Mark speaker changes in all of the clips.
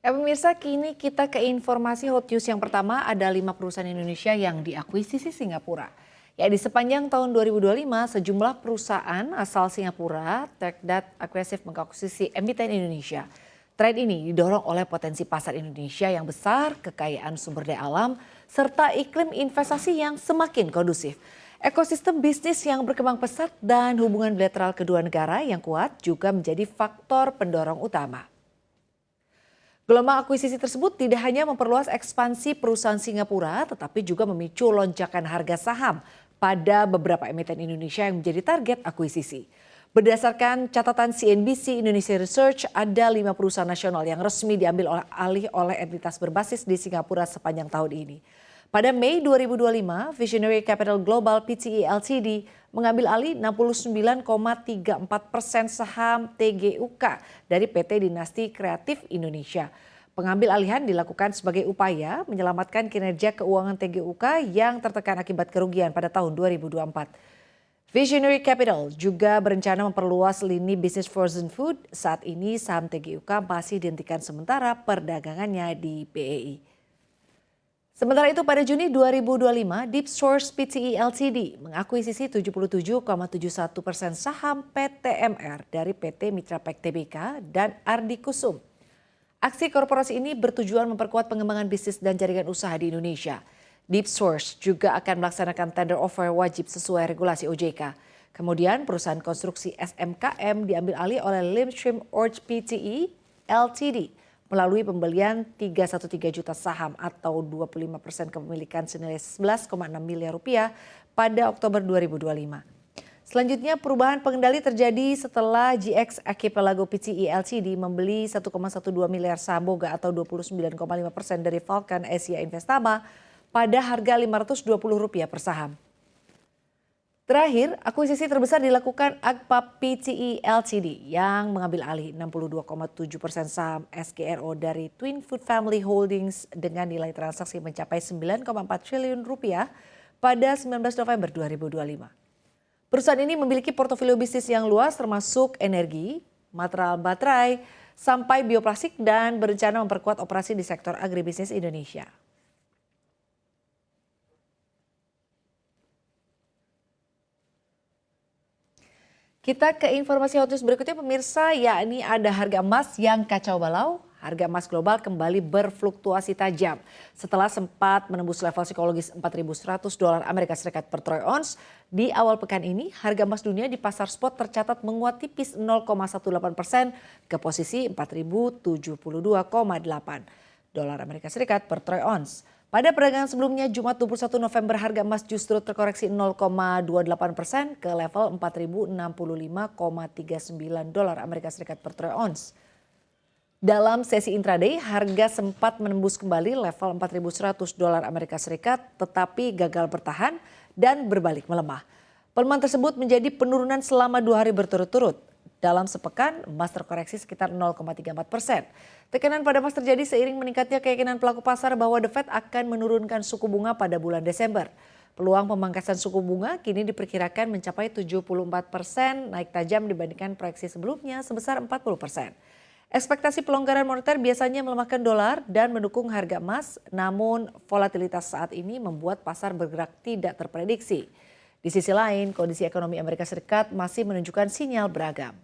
Speaker 1: Ya pemirsa, kini kita ke informasi hot news yang pertama. Ada 5 perusahaan Indonesia yang diakuisisi Singapura. Ya, di sepanjang tahun 2025, sejumlah perusahaan asal Singapura take that agresif mengakuisisi emiten Indonesia. Tren ini didorong oleh potensi pasar Indonesia yang besar, kekayaan sumber daya alam, serta iklim investasi yang semakin kondusif. Ekosistem bisnis yang berkembang pesat dan hubungan bilateral kedua negara yang kuat juga menjadi faktor pendorong utama. Gelombang akuisisi tersebut tidak hanya memperluas ekspansi perusahaan Singapura, tetapi juga memicu lonjakan harga saham pada beberapa emiten Indonesia yang menjadi target akuisisi. Berdasarkan catatan CNBC Indonesia Research, ada 5 perusahaan nasional yang resmi diambil alih oleh entitas berbasis di Singapura sepanjang tahun ini. Pada Mei 2025, Visionary Capital Global PTE Ltd mengambil alih 69,34% saham TGUK dari PT Dinasti Kreatif Indonesia. Pengambil alihan dilakukan sebagai upaya menyelamatkan kinerja keuangan TGUK yang tertekan akibat kerugian pada tahun 2024. Visionary Capital juga berencana memperluas lini bisnis frozen food. Saat ini saham TGUK masih dihentikan sementara perdagangannya di BEI. Sementara itu pada Juni 2025, Deep Source Pte Ltd mengakuisisi 77,71% saham PTMR dari PT Mitra Pack Tbk dan Ardi Kusum. Aksi korporasi ini bertujuan memperkuat pengembangan bisnis dan jaringan usaha di Indonesia. Deep Source juga akan melaksanakan tender offer wajib sesuai regulasi OJK. Kemudian perusahaan konstruksi SMKM diambil alih oleh Limstream Orge Pte Ltd melalui pembelian 313 juta saham atau 25% kepemilikan senilai 11,6 miliar rupiah pada Oktober 2025. Selanjutnya perubahan pengendali terjadi setelah GX Archipelago Pte Ltd membeli 1,12 miliar saham Boga atau 29,5% dari Falcon Asia Investama pada harga Rp520 per saham. Terakhir, akuisisi terbesar dilakukan Agpa Pte Ltd yang mengambil alih 62,7% saham SGRO dari Twin Food Family Holdings dengan nilai transaksi mencapai 9,4 triliun rupiah pada 19 November 2025. Perusahaan ini memiliki portofolio bisnis yang luas termasuk energi, material baterai, sampai bioplastik dan berencana memperkuat operasi di sektor agribisnis Indonesia. Kita ke informasi hot news berikutnya pemirsa, yakni ada harga emas yang kacau balau. Harga emas global kembali berfluktuasi tajam setelah sempat menembus level psikologis $4.100 Amerika Serikat per troy ounce. Di awal pekan ini, harga emas dunia di pasar spot tercatat menguat tipis 0,18% ke posisi 4.072,8 dolar Amerika Serikat per troy ounce. Pada perdagangan sebelumnya Jumat 21 November harga emas justru terkoreksi 0,28% ke level 4.065,39 dolar Amerika Serikat per troy ounce. Dalam sesi intraday harga sempat menembus kembali level 4.100 dolar Amerika Serikat tetapi gagal bertahan dan berbalik melemah. Pelemahan tersebut menjadi penurunan selama 2 hari berturut-turut. Dalam sepekan, emas terkoreksi sekitar 0,34%. Tekanan pada emas terjadi seiring meningkatnya keyakinan pelaku pasar bahwa The Fed akan menurunkan suku bunga pada bulan Desember. Peluang pemangkasan suku bunga kini diperkirakan mencapai 74%, naik tajam dibandingkan proyeksi sebelumnya sebesar 40%. Ekspektasi pelonggaran moneter biasanya melemahkan dolar dan mendukung harga emas, namun volatilitas saat ini membuat pasar bergerak tidak terprediksi. Di sisi lain, kondisi ekonomi Amerika Serikat masih menunjukkan sinyal beragam.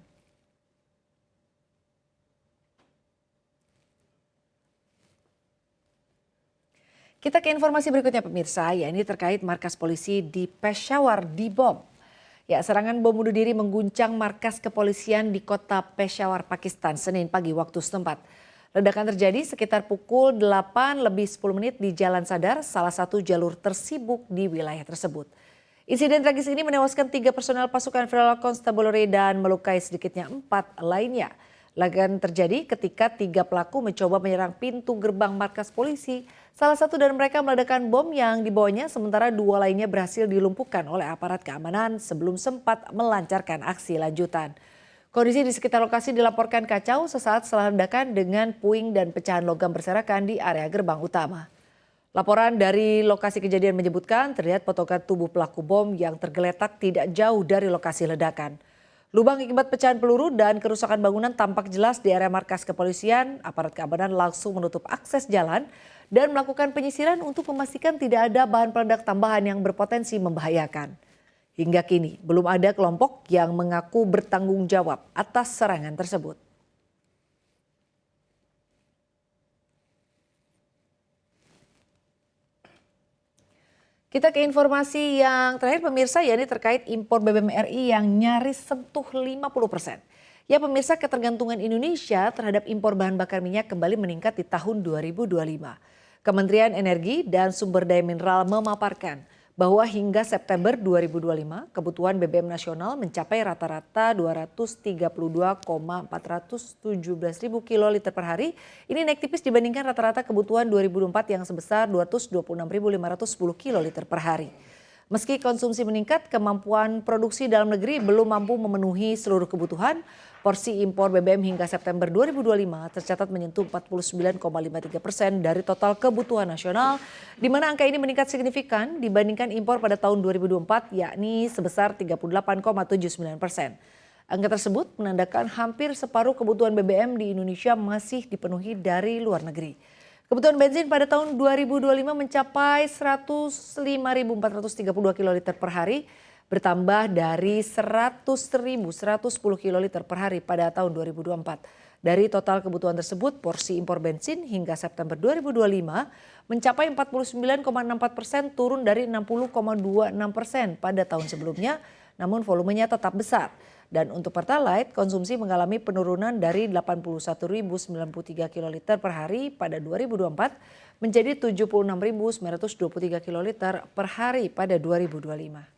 Speaker 1: Kita ke informasi berikutnya pemirsa, yakni terkait markas polisi di Peshawar dibom. Ya, serangan bom bunuh diri mengguncang markas kepolisian di kota Peshawar, Pakistan, Senin pagi waktu setempat. Ledakan terjadi sekitar pukul 8:10 di Jalan Sadar, salah satu jalur tersibuk di wilayah tersebut. Insiden tragis ini menewaskan 3 personel pasukan Federal Constabulary dan melukai sedikitnya 4 lainnya. Ledakan terjadi ketika 3 pelaku mencoba menyerang pintu gerbang markas polisi. Salah satu dari mereka meledakkan bom yang dibawanya, sementara 2 lainnya berhasil dilumpuhkan oleh aparat keamanan sebelum sempat melancarkan aksi lanjutan. Kondisi di sekitar lokasi dilaporkan kacau sesaat setelah ledakan dengan puing dan pecahan logam berserakan di area gerbang utama. Laporan dari lokasi kejadian menyebutkan terlihat potongan tubuh pelaku bom yang tergeletak tidak jauh dari lokasi ledakan. Lubang akibat pecahan peluru dan kerusakan bangunan tampak jelas di area markas kepolisian. Aparat keamanan langsung menutup akses jalan dan melakukan penyisiran untuk memastikan tidak ada bahan peledak tambahan yang berpotensi membahayakan. Hingga kini belum ada kelompok yang mengaku bertanggung jawab atas serangan tersebut. Kita ke informasi yang terakhir pemirsa, yakni terkait impor BBM RI yang nyaris sentuh 50%. Ya pemirsa, ketergantungan Indonesia terhadap impor bahan bakar minyak kembali meningkat di tahun 2025. Kementerian Energi dan Sumber Daya Mineral memaparkan bahwa hingga September 2025 kebutuhan BBM nasional mencapai rata-rata 232,417 ribu kiloliter per hari. Ini naik tipis dibandingkan rata-rata kebutuhan 2024 yang sebesar 226.510 kiloliter per hari. Meski konsumsi meningkat, kemampuan produksi dalam negeri belum mampu memenuhi seluruh kebutuhan. Porsi impor BBM hingga September 2025 tercatat menyentuh 49,53% dari total kebutuhan nasional, di mana angka ini meningkat signifikan dibandingkan impor pada tahun 2024, yakni sebesar 38,79%. Angka tersebut menandakan hampir separuh kebutuhan BBM di Indonesia masih dipenuhi dari luar negeri. Kebutuhan bensin pada tahun 2025 mencapai 105.432 kiloliter per hari, bertambah dari 100.110 kiloliter per hari pada tahun 2024. Dari total kebutuhan tersebut, porsi impor bensin hingga September 2025 mencapai 49,64%, turun dari 60,26% pada tahun sebelumnya, namun volumenya tetap besar. Dan untuk Pertalite, konsumsi mengalami penurunan dari 81.093 kiloliter per hari pada 2024 menjadi 76.923 kiloliter per hari pada 2025.